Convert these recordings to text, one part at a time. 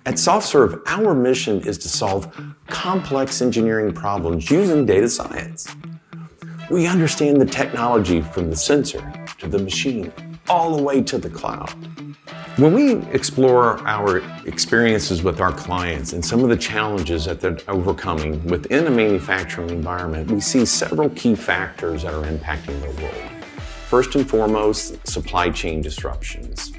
At SoftServe, our mission is to solve complex engineering problems using data science. We understand the technology from the sensor to the machine, all the way to the cloud. When we explore our experiences with our clients and some of the challenges that they're overcoming within a manufacturing environment, we see several key factors that are impacting their world. First and foremost, supply chain disruptions.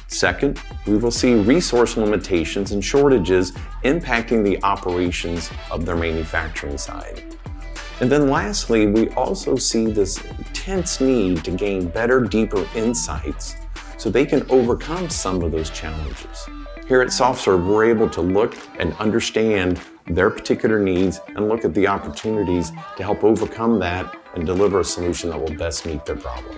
Second, we will see resource limitations and shortages impacting the operations of their manufacturing side. And then lastly, we also see this intense need to gain better, deeper insights so they can overcome some of those challenges. Here at SoftServe, we're able to look and understand their particular needs and look at the opportunities to help overcome that and deliver a solution that will best meet their problem.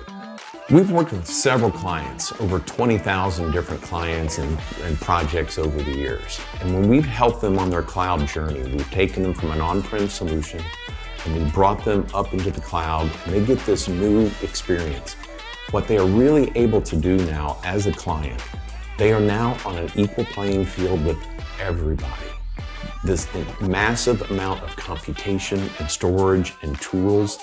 We've worked with several clients, over 20,000 different clients and projects over the years. And when we've helped them on their cloud journey, we've taken them from an on-prem solution and we brought them up into the cloud, and they get this new experience. What they are really able to do now as a client, they are now on an equal playing field with everybody. This massive amount of computation and storage and tools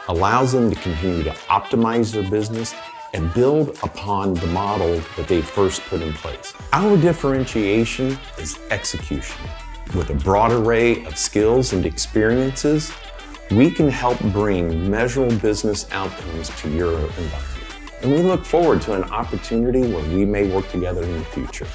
allows them to continue to optimize their business and build upon the model that they first put in place. Our differentiation is execution. With a broad array of skills and experiences, we can help bring measurable business outcomes to your environment. And we look forward to an opportunity where we may work together in the future.